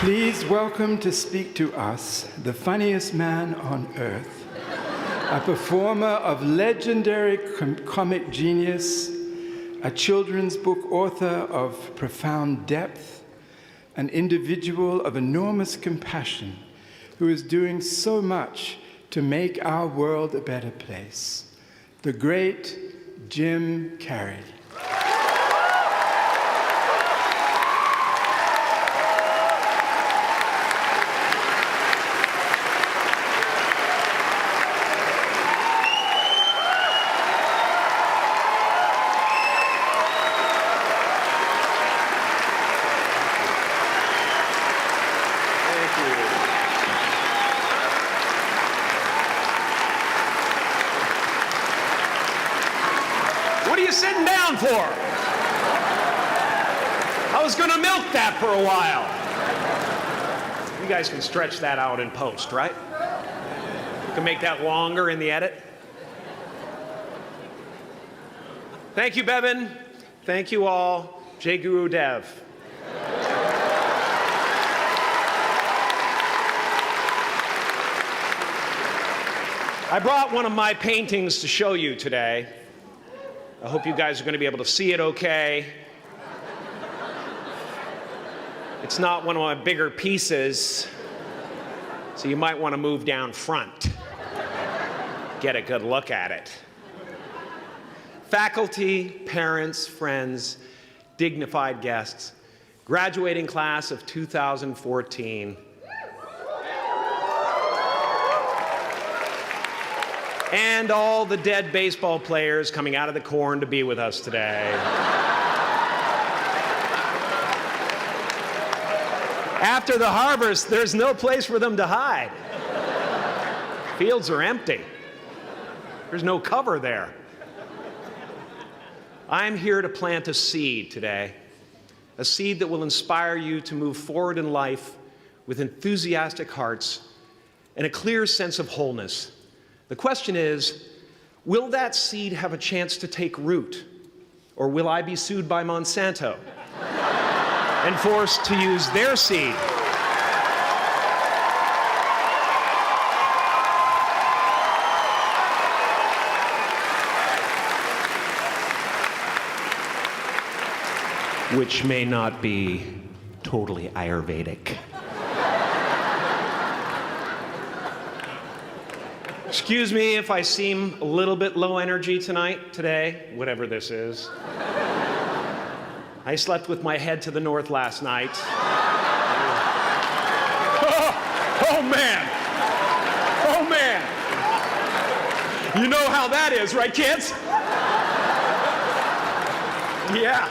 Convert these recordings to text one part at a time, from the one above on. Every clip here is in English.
Please welcome to speak to us the funniest man on earth, a performer of legendary comic genius, a children's book author of profound depth, an individual of enormous compassion who is doing so much to make our world a better place, the great Jim Carrey. What are you sitting down for? I was going to milk that for a while. You guys can stretch that out in post, right? You can make that longer in the edit. Thank you, Bevin. Thank you all. Jai Guru Dev. I brought one of my paintings to show you today. I hope you guys are going to be able to see it okay. It's not one of my bigger pieces, so you might want to move down front. Get a good look at it. Faculty, parents, friends, dignified guests, graduating class of 2014. And all the dead baseball players coming out of the corn to be with us today. After the harvest, there's no place for them to hide. Fields are empty. There's no cover there. I'm here to plant a seed today, a seed that will inspire you to move forward in life with enthusiastic hearts and a clear sense of wholeness. The question is, will that seed have a chance to take root? Or will I be sued by Monsanto and forced to use their seed? Which may not be totally Ayurvedic. Excuse me if I seem a little bit low energy today, whatever this is. I slept with my head to the north last night. Oh man! Oh man! You know how that is, right, kids? Yeah.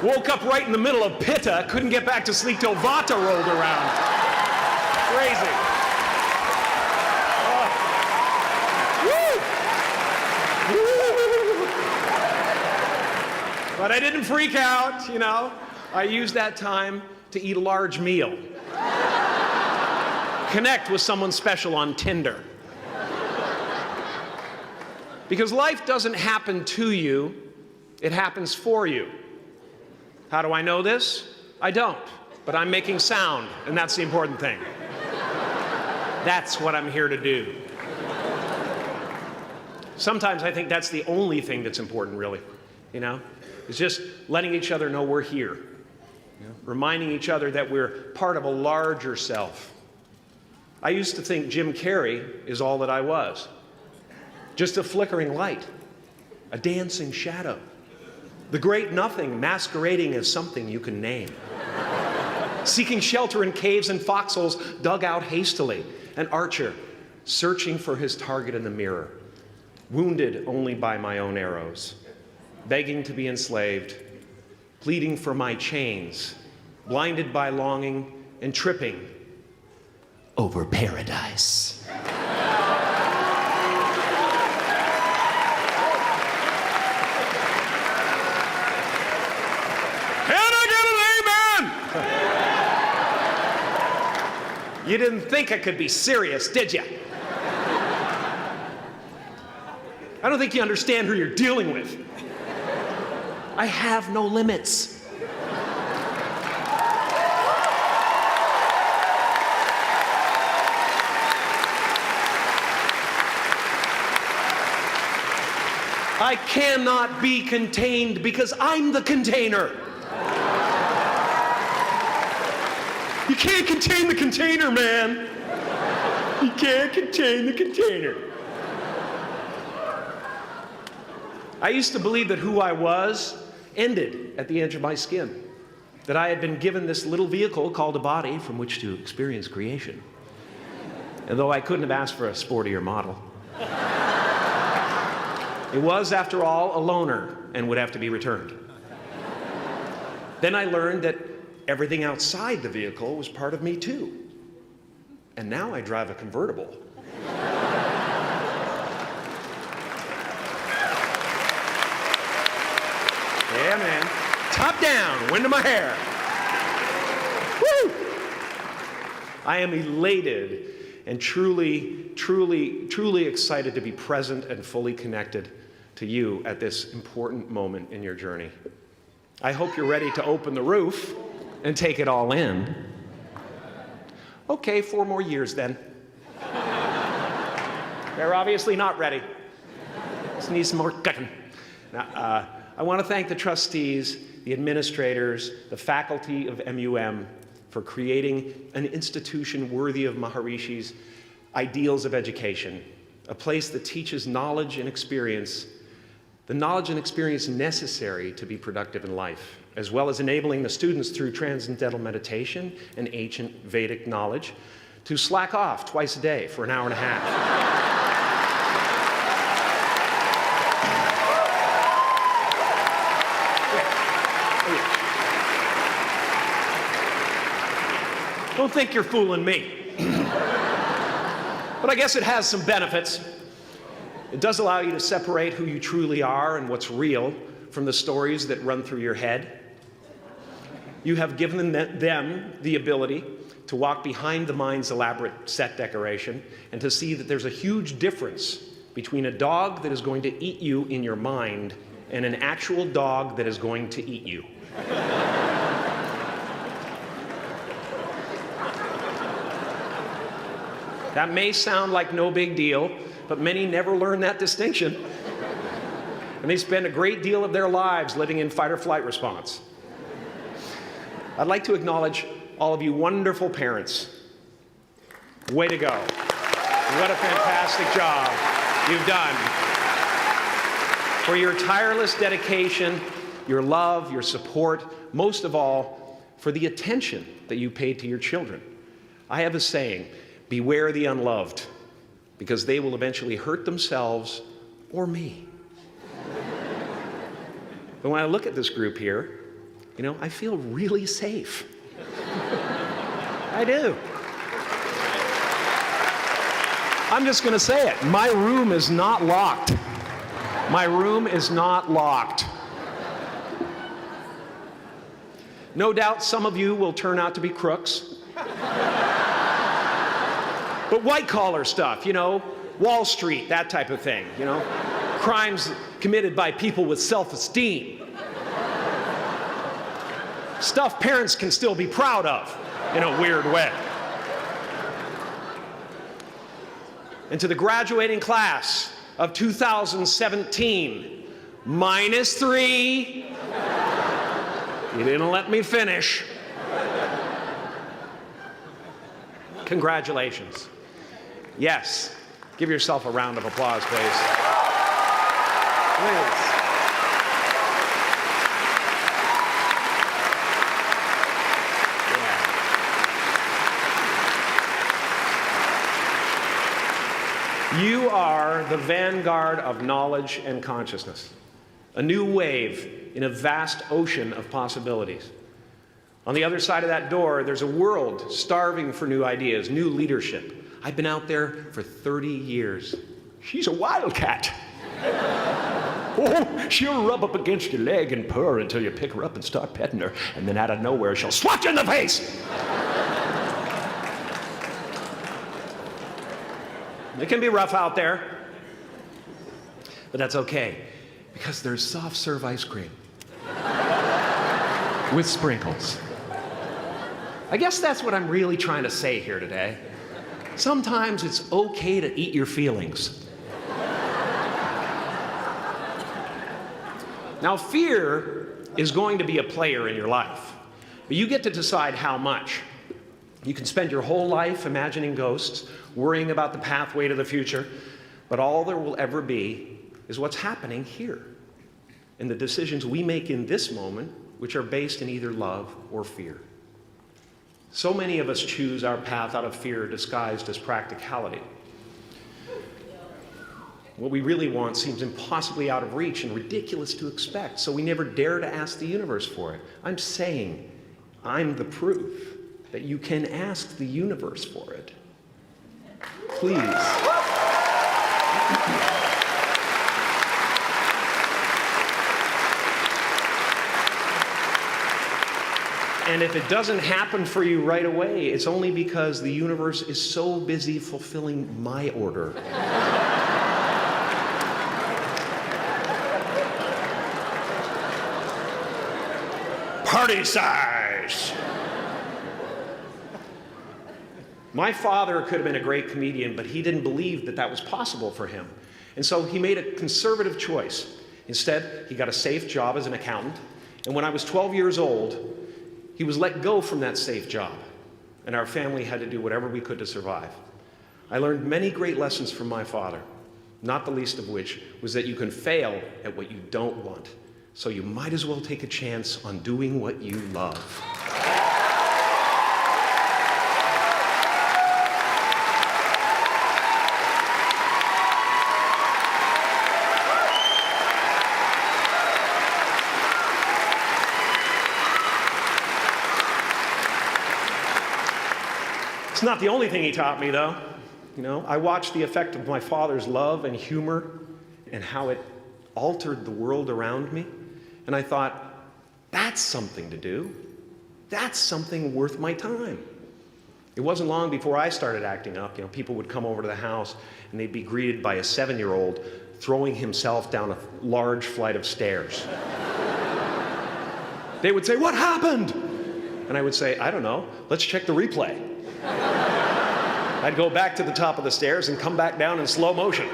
Woke up right in the middle of Pitta, couldn't get back to sleep till Vata rolled around. Crazy. But I didn't freak out, you know. I used that time to eat a large meal. Connect with someone special on Tinder. Because life doesn't happen to you, it happens for you. How do I know this? I don't, but I'm making sound, and that's the important thing. That's what I'm here to do. Sometimes I think that's the only thing that's important, really, you know? It's just letting each other know we're here. Reminding each other that we're part of a larger self. I used to think Jim Carrey is all that I was. Just a flickering light, a dancing shadow, the great nothing masquerading as something you can name. Seeking shelter in caves and foxholes dug out hastily, an archer searching for his target in the mirror, wounded only by my own arrows. Begging to be enslaved, pleading for my chains, blinded by longing and tripping over paradise. Can I get an amen? You didn't think I could be serious, did you? I don't think you understand who you're dealing with. I have no limits. I cannot be contained because I'm the container. You can't contain the container, man. You can't contain the container. I used to believe that who I was ended at the edge of my skin, that I had been given this little vehicle called a body from which to experience creation. And though I couldn't have asked for a sportier model, it was, after all, a loaner and would have to be returned. Then I learned that everything outside the vehicle was part of me too. And now I drive a convertible. Yeah, man. Top down, wind in my hair. Woo! I am elated and truly, truly, truly excited to be present and fully connected to you at this important moment in your journey. I hope you're ready to open the roof and take it all in. Okay, 4 more years then. They're obviously not ready. Just need some more cooking. Now, I want to thank the trustees, the administrators, the faculty of MUM for creating an institution worthy of Maharishi's ideals of education, a place that teaches knowledge and experience, the knowledge and experience necessary to be productive in life, as well as enabling the students through transcendental meditation and ancient Vedic knowledge to slack off twice a day for an hour and a half. Don't think you're fooling me. But I guess it has some benefits. It does allow you to separate who you truly are and what's real from the stories that run through your head. You have given them the ability to walk behind the mind's elaborate set decoration and to see that there's a huge difference between a dog that is going to eat you in your mind and an actual dog that is going to eat you. That may sound like no big deal, but many never learn that distinction. And they spend a great deal of their lives living in fight or flight response. I'd like to acknowledge all of you wonderful parents. Way to go. What a fantastic job you've done. For your tireless dedication, your love, your support, most of all, for the attention that you paid to your children. I have a saying, beware the unloved, because they will eventually hurt themselves or me. But when I look at this group here, you know, I feel really safe. I do. I'm just going to say it. My room is not locked. My room is not locked. No doubt some of you will turn out to be crooks. But white-collar stuff, you know, Wall Street, that type of thing, you know, crimes committed by people with self-esteem. Stuff parents can still be proud of in a weird way. And to the graduating class of 2017, -3. You didn't let me finish. Congratulations. Yes. Give yourself a round of applause, please. Please. Yeah. You are the vanguard of knowledge and consciousness, a new wave in a vast ocean of possibilities. On the other side of that door, there's a world starving for new ideas, new leadership. I've been out there for 30 years. She's a wildcat. Oh, she'll rub up against your leg and purr until you pick her up and start petting her, and then out of nowhere, she'll swat you in the face. It can be rough out there, but that's okay, because there's soft serve ice cream with sprinkles. I guess that's what I'm really trying to say here today. Sometimes it's okay to eat your feelings. Now, fear is going to be a player in your life, but you get to decide how much. You can spend your whole life imagining ghosts, worrying about the pathway to the future, but all there will ever be is what's happening here, and the decisions we make in this moment, which are based in either love or fear. So many of us choose our path out of fear disguised as practicality. What we really want seems impossibly out of reach and ridiculous to expect, so we never dare to ask the universe for it. I'm saying I'm the proof that you can ask the universe for it. Please. And if it doesn't happen for you right away, it's only because the universe is so busy fulfilling my order. Party size! My father could have been a great comedian, but he didn't believe that that was possible for him. And so he made a conservative choice. Instead, he got a safe job as an accountant. And when I was 12 years old, he was let go from that safe job. And our family had to do whatever we could to survive. I learned many great lessons from my father, not the least of which was that you can fail at what you don't want. So you might as well take a chance on doing what you love. It's not the only thing he taught me, though. You know, I watched the effect of my father's love and humor and how it altered the world around me. And I thought, that's something to do. That's something worth my time. It wasn't long before I started acting up. You know, people would come over to the house and they'd be greeted by a 7-year-old throwing himself down a large flight of stairs. They would say, "What happened?" And I would say, "I don't know. Let's check the replay." I'd go back to the top of the stairs and come back down in slow motion.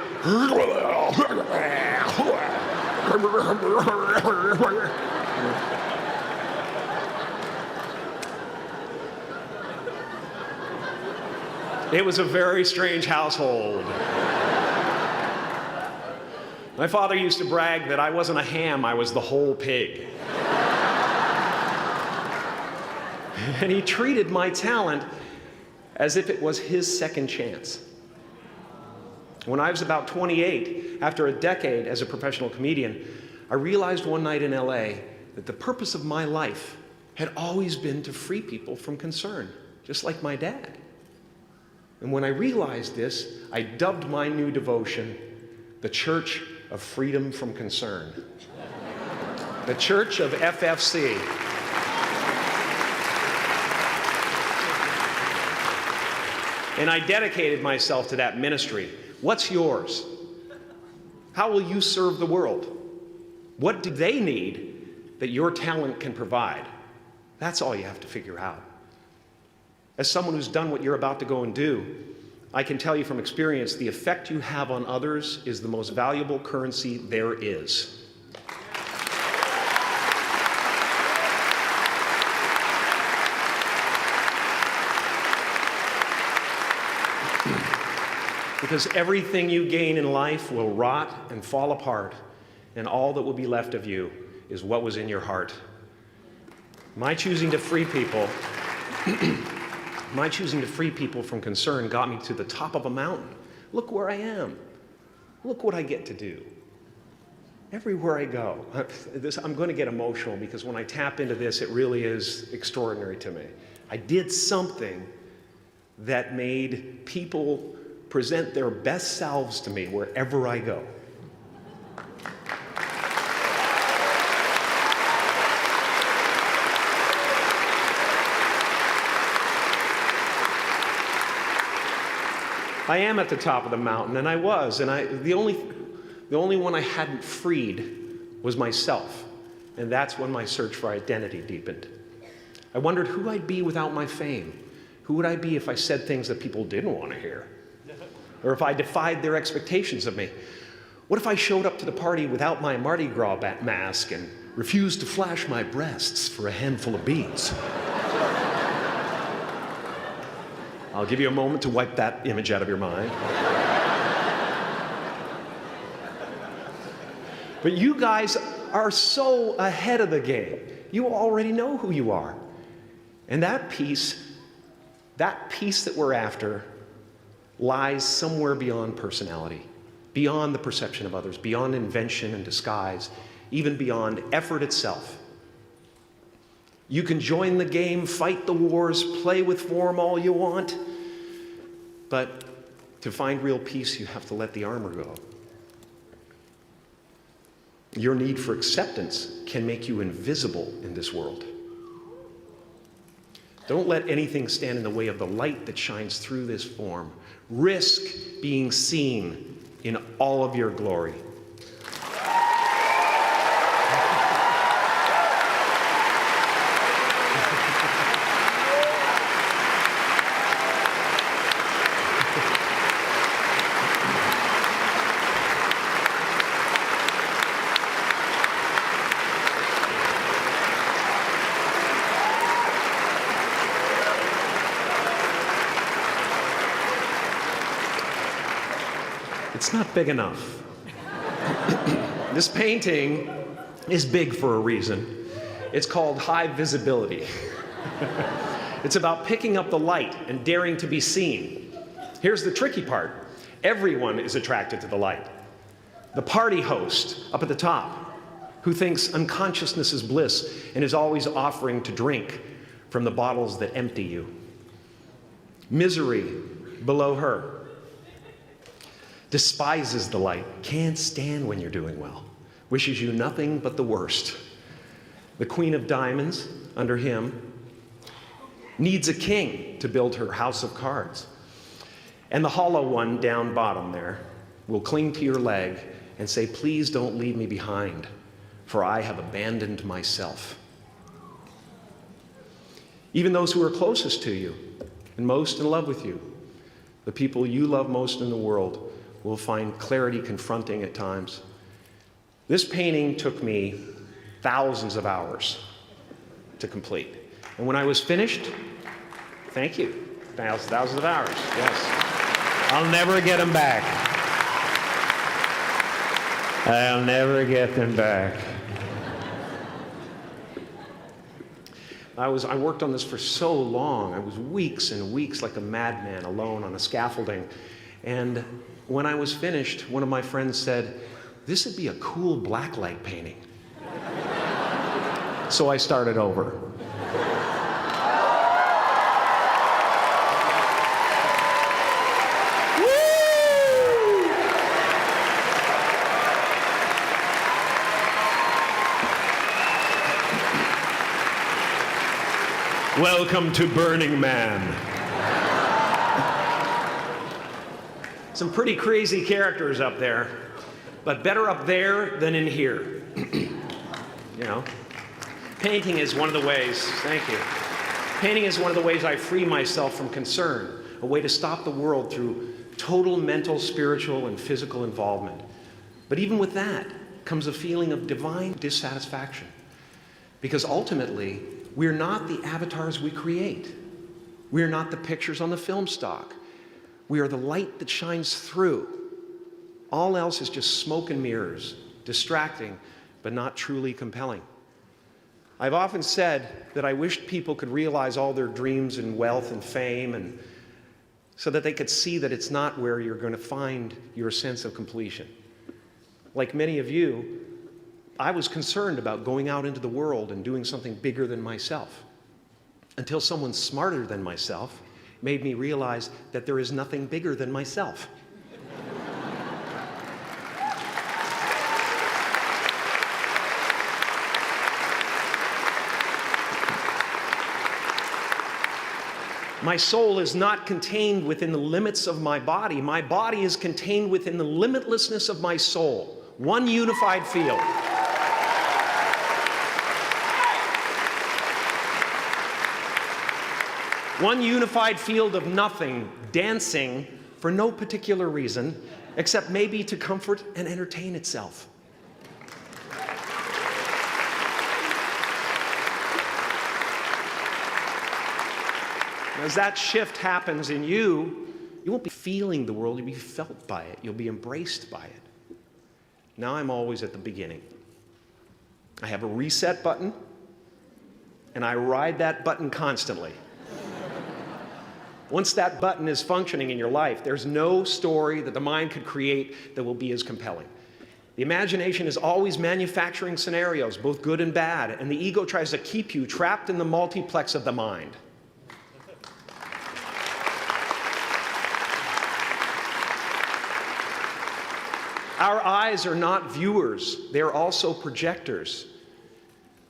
It was a very strange household. My father used to brag that I wasn't a ham, I was the whole pig. And he treated my talent as if it was his second chance. When I was about 28, after a decade as a professional comedian, I realized one night in LA that the purpose of my life had always been to free people from concern, just like my dad. And when I realized this, I dubbed my new devotion the Church of Freedom from Concern. The Church of FFC. And I dedicated myself to that ministry. What's yours? How will you serve the world? What do they need that your talent can provide? That's all you have to figure out. As someone who's done what you're about to go and do, I can tell you from experience, the effect you have on others is the most valuable currency there is. Because everything you gain in life will rot and fall apart, and all that will be left of you is what was in your heart. My choosing to free people, from concern got me to the top of a mountain. Look where I am. Look what I get to do. Everywhere I go. I'm going to get emotional because when I tap into this, it really is extraordinary to me. I did something that made people present their best selves to me wherever I go. I am at the top of the mountain, and I was, and the only one I hadn't freed was myself, and that's when my search for identity deepened. I wondered who I'd be without my fame. Who would I be if I said things that people didn't want to hear? Or if I defied their expectations of me? What if I showed up to the party without my Mardi Gras mask and refused to flash my breasts for a handful of beads? I'll give you a moment to wipe that image out of your mind. But you guys are so ahead of the game. You already know who you are. And that peace that we're after lies somewhere beyond personality, beyond the perception of others, beyond invention and disguise, even beyond effort itself. You can join the game, fight the wars, play with form all you want, but to find real peace, you have to let the armor go. Your need for acceptance can make you invisible in this world. Don't let anything stand in the way of the light that shines through this form. Risk being seen in all of your glory. It's not big enough. This painting is big for a reason. It's called high visibility. It's about picking up the light and daring to be seen. Here's the tricky part. Everyone is attracted to the light. The party host up at the top, who thinks unconsciousness is bliss and is always offering to drink from the bottles that empty you. Misery below her. Despises the light, can't stand when you're doing well, wishes you nothing but the worst. The Queen of Diamonds, under him, needs a king to build her house of cards. And the hollow one down bottom there will cling to your leg and say, please don't leave me behind, for I have abandoned myself. Even those who are closest to you and most in love with you, the people you love most in the world, will find clarity confronting at times. This painting took me thousands of hours to complete. And when I was finished, thank you, thousands of hours, yes. I'll never get them back. I'll never get them back. I worked on this for so long. I was weeks and weeks like a madman alone on a scaffolding. And when I was finished, one of my friends said, this would be a cool blacklight painting. So I started over. Welcome to Burning Man. Some pretty crazy characters up there, but better up there than in here. You know, painting is one of the ways, thank you. Painting is one of the ways I free myself from concern, a way to stop the world through total mental, spiritual, and physical involvement. But even with that comes a feeling of divine dissatisfaction, because ultimately, we're not the avatars we create. We're not the pictures on the film stock. We are the light that shines through. All else is just smoke and mirrors, distracting, but not truly compelling. I've often said that I wished people could realize all their dreams and wealth and fame, and so that they could see that it's not where you're going to find your sense of completion. Like many of you, I was concerned about going out into the world and doing something bigger than myself, until someone smarter than myself made me realize that there is nothing bigger than myself. My soul is not contained within the limits of my body. My body is contained within the limitlessness of my soul. One unified field. One unified field of nothing, dancing for no particular reason, except maybe to comfort and entertain itself. As that shift happens in you, you won't be feeling the world, you'll be felt by it. You'll be embraced by it. Now I'm always at the beginning. I have a reset button, and I ride that button constantly. Once that button is functioning in your life, there's no story that the mind could create that will be as compelling. The imagination is always manufacturing scenarios, both good and bad, and the ego tries to keep you trapped in the multiplex of the mind. Our eyes are not viewers, they're also projectors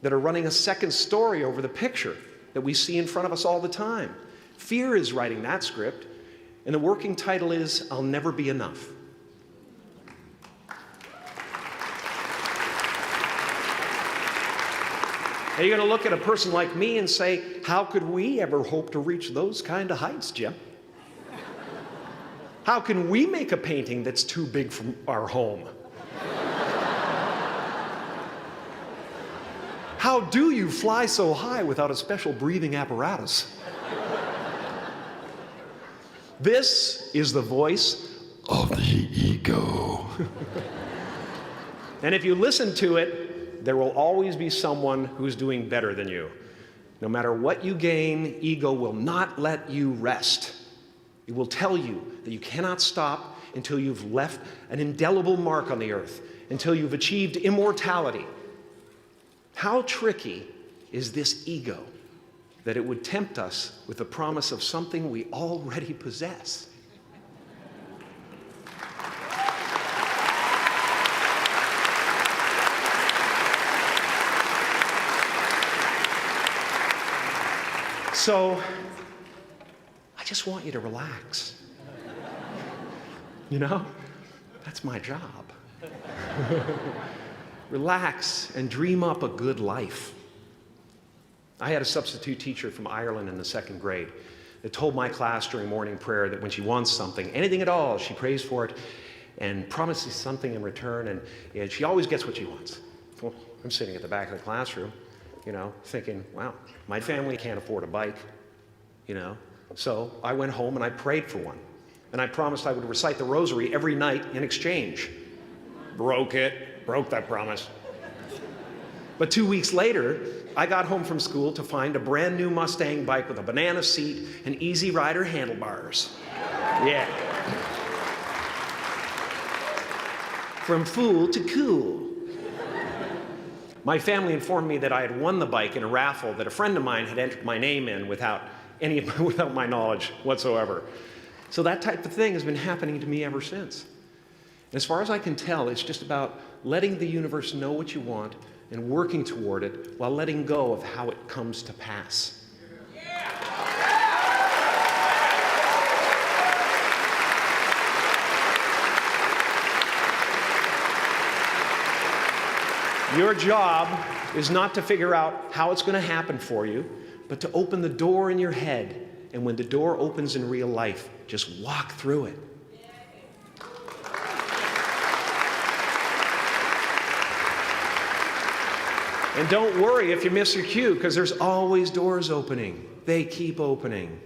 that are running a second story over the picture that we see in front of us all the time. Fear is writing that script, and the working title is, I'll Never Be Enough. Now you're going to look at a person like me and say, how could we ever hope to reach those kind of heights, Jim? How can we make a painting that's too big for our home? How do you fly so high without a special breathing apparatus? This is the voice of the ego. And if you listen to it, there will always be someone who's doing better than you. No matter what you gain, ego will not let you rest. It will tell you that you cannot stop until you've left an indelible mark on the earth, until you've achieved immortality. How tricky is this ego that it would tempt us with the promise of something we already possess? So, I just want you to relax. You know, that's my job. Relax and dream up a good life. I had a substitute teacher from Ireland in the 2nd grade that told my class during morning prayer that when she wants something, anything at all, she prays for it and promises something in return, and she always gets what she wants. Well, I'm sitting at the back of the classroom, you know, thinking, wow, my family can't afford a bike, you know. So I went home and I prayed for one. And I promised I would recite the rosary every night in exchange. Broke that promise. But 2 weeks later, I got home from school to find a brand new Mustang bike with a banana seat and Easy Rider handlebars. Yeah. From fool to cool. My family informed me that I had won the bike in a raffle that a friend of mine had entered my name in without my knowledge whatsoever. So that type of thing has been happening to me ever since. As far as I can tell, it's just about letting the universe know what you want and working toward it while letting go of how it comes to pass. Your job is not to figure out how it's going to happen for you, but to open the door in your head. And when the door opens in real life, just walk through it. And don't worry if you miss your cue, because there's always doors opening. They keep opening.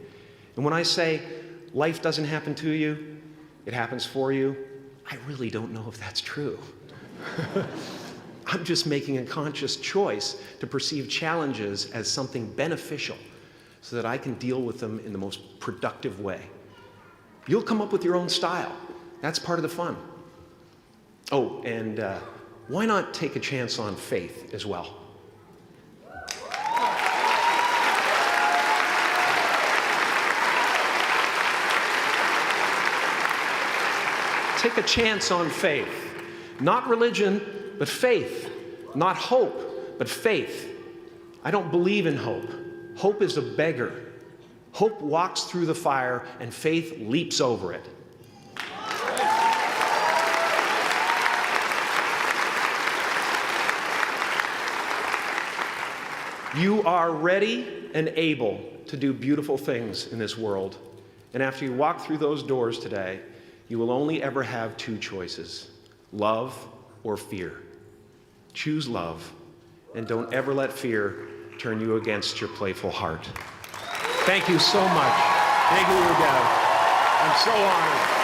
And when I say life doesn't happen to you, it happens for you, I really don't know if that's true. I'm just making a conscious choice to perceive challenges as something beneficial so that I can deal with them in the most productive way. You'll come up with your own style. That's part of the fun. Oh, and why not take a chance on faith as well? Take a chance on faith. Not religion, but faith. Not hope, but faith. I don't believe in hope. Hope is a beggar. Hope walks through the fire, and faith leaps over it. You are ready and able to do beautiful things in this world. And after you walk through those doors today, You will only ever have two choices, love or fear. Choose love, and don't ever let fear turn you against your playful heart. Thank you so much. Thank you, Odell. I'm so honored.